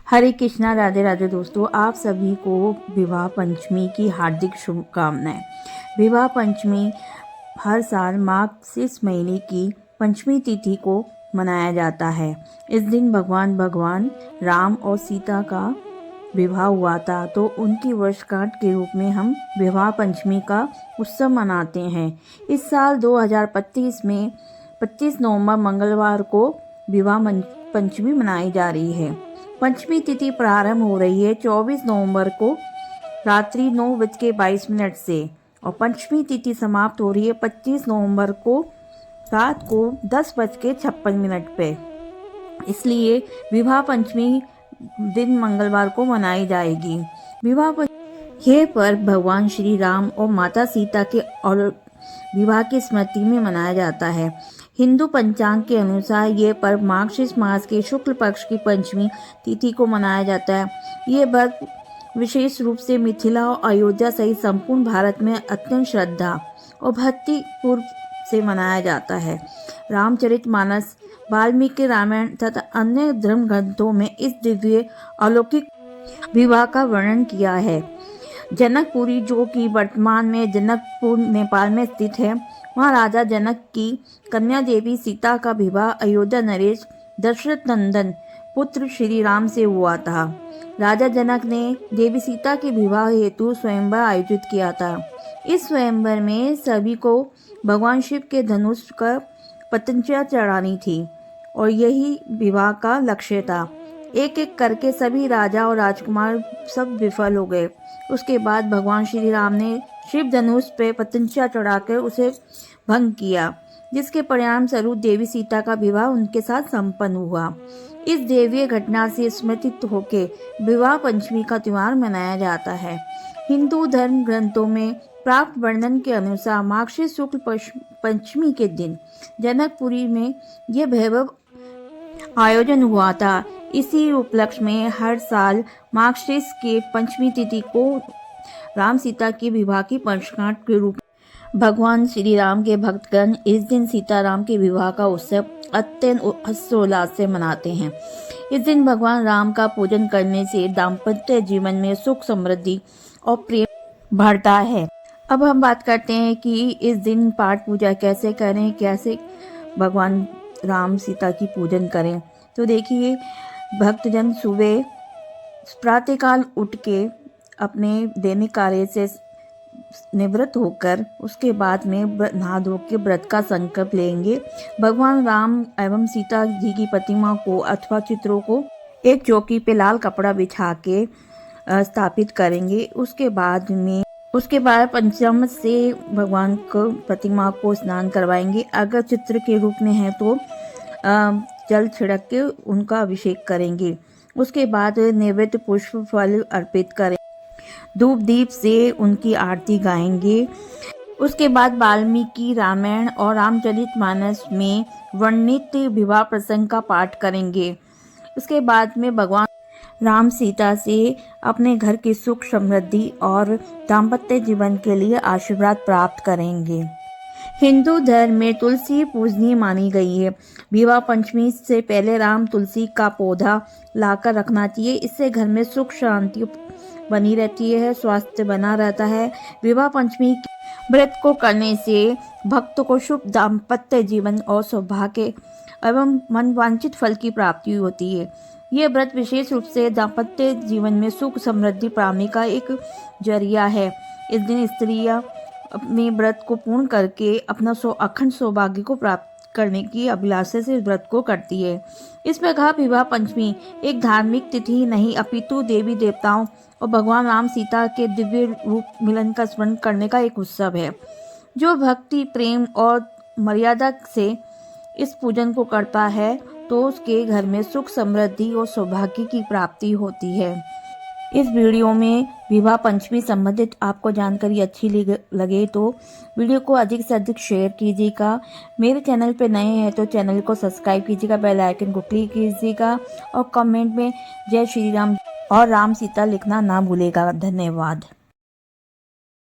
हरे कृष्णा, राधे राधे दोस्तों। आप सभी को विवाह पंचमी की हार्दिक शुभकामनाएं। विवाह पंचमी हर साल माघ शेष महीने की पंचमी तिथि को मनाया जाता है। इस दिन भगवान राम और सीता का विवाह हुआ था, तो उनकी वर्षगांठ के रूप में हम विवाह पंचमी का उत्सव मनाते हैं। इस साल 2025 में 25 नवंबर मंगलवार को विवाह पंचमी मनाई जा रही है। पंचमी तिथि प्रारंभ हो रही है 24 नवंबर को रात्रि 9:22 से और पंचमी तिथि समाप्त हो रही है 25 नवंबर को रात को 10:56 पे। इसलिए विवाह पंचमी दिन मंगलवार को मनाई जाएगी। यह पर्व भगवान श्री राम और माता सीता के और विवाह की स्मृति में मनाया जाता है। हिंदू पंचांग के अनुसार यह पर्व मार्गशीर्ष मास के शुक्ल पक्ष की पंचमी तिथि को मनाया जाता है। यह पर्व विशेष रूप से मिथिला और अयोध्या सहित संपूर्ण भारत में अत्यंत श्रद्धा और भक्ति पूर्व से मनाया जाता है। रामचरितमानस, वाल्मीकि रामायण तथा अन्य धर्म ग्रंथों में इस दिव्य अलौकिक विवाह का वर्णन किया है। जनकपुरी, जो कि वर्तमान में जनकपुर नेपाल में स्थित है, वहाँ राजा जनक की कन्या देवी सीता का विवाह अयोध्या नरेश दशरथ नंदन पुत्र श्री राम से हुआ था। राजा जनक ने देवी सीता के विवाह हेतु स्वयंवर आयोजित किया था। इस स्वयंवर में सभी को भगवान शिव के धनुष का पतंजलि चढ़ानी थी और यही विवाह का लक्ष्य था। एक एक करके सभी राजा और राजकुमार सब विफल हो गए। उसके बाद भगवान श्री राम ने शिव धनुष पे पतंजलि चढ़ाकर उसे भंग किया, जिसके परिणाम स्वरूप देवी सीता का विवाह उनके साथ संपन्न हुआ। इस दैवीय घटना से स्मृतित होकर विवाह पंचमी का त्योहार मनाया जाता है। हिंदू धर्म ग्रंथों में प्राप्त वर्णन के अनुसार मार्गशीर्ष शुक्ल पंचमी के दिन जनकपुरी में यह वैभव आयोजन हुआ था। इसी उपलक्ष्य में हर साल मार्गशीर्ष के पंचमी तिथि को राम सीता के विवाह की वर्षगांठ के रूप में भगवान श्री राम के भक्तगण इस दिन सीताराम के विवाह का उत्सव अत्यंत हर्षोल्लास से मनाते हैं। इस दिन भगवान राम का पूजन करने से दाम्पत्य जीवन में सुख, समृद्धि और प्रेम बढ़ता है। अब हम बात करते हैं कि इस दिन पाठ पूजा कैसे करें, कैसे भगवान राम सीता की पूजन करें। तो देखिए, भक्तजन सुबह प्रातःकाल उठ के अपने दैनिक कार्य से निवृत्त होकर उसके बाद में नहा धो के व्रत का संकल्प लेंगे। भगवान राम एवं सीता जी की प्रतिमा को अथवा चित्रों को एक चौकी पे लाल कपड़ा बिछा के स्थापित करेंगे। उसके बाद पंचामृत से भगवान को प्रतिमा को स्नान करवाएंगे। अगर चित्र के रूप में है तो जल छिड़क के उनका अभिषेक करेंगे। उसके बाद नैवेद्य पुष्प फल अर्पित करें, धूप दीप से उनकी आरती गाएंगे। उसके बाद वाल्मीकि रामायण और रामचरितमानस में वर्णित विवाह प्रसंग का पाठ करेंगे। उसके बाद में भगवान राम सीता से अपने घर की सुख, समृद्धि और दाम्पत्य जीवन के लिए आशीर्वाद प्राप्त करेंगे। हिंदू धर्म में तुलसी पूजनीय मानी गई है। विवाह पंचमी से पहले राम तुलसी का पौधा लाकर रखना चाहिए। इससे घर में सुख शांति बनी रहती है, स्वास्थ्य बना रहता है। विवाह पंचमी व्रत को करने से भक्त को शुभ दाम्पत्य जीवन और सौभाग्य एवं मनवांछित फल की प्राप्ति होती है। यह व्रत विशेष रूप से दाम्पत्य जीवन में सुख, समृद्धि पाने का एक जरिया है। इस दिन स्त्रियां अपने व्रत को पूर्ण करके अपना अखंड सौभाग्य को प्राप्त करने की अभिलाषा से व्रत को करती है। इस प्रकार विवाह पंचमी एक धार्मिक तिथि नहीं अपितु देवी देवताओं और भगवान राम सीता के दिव्य रूप मिलन का स्मरण करने का एक उत्सव है। जो भक्ति, प्रेम और मर्यादा से इस पूजन को करता है तो उसके घर में सुख, समृद्धि और सौभाग्य की प्राप्ति होती है। इस वीडियो में विवाह पंचमी संबंधित आपको जानकारी अच्छी लगे तो वीडियो को अधिक से अधिक शेयर कीजिएगा। मेरे चैनल पर नए हैं तो चैनल को सब्सक्राइब कीजिएगा, बेल आइकन को क्लिक कीजिएगा और कमेंट में जय श्री राम और राम सीता लिखना ना भूलेगा। धन्यवाद।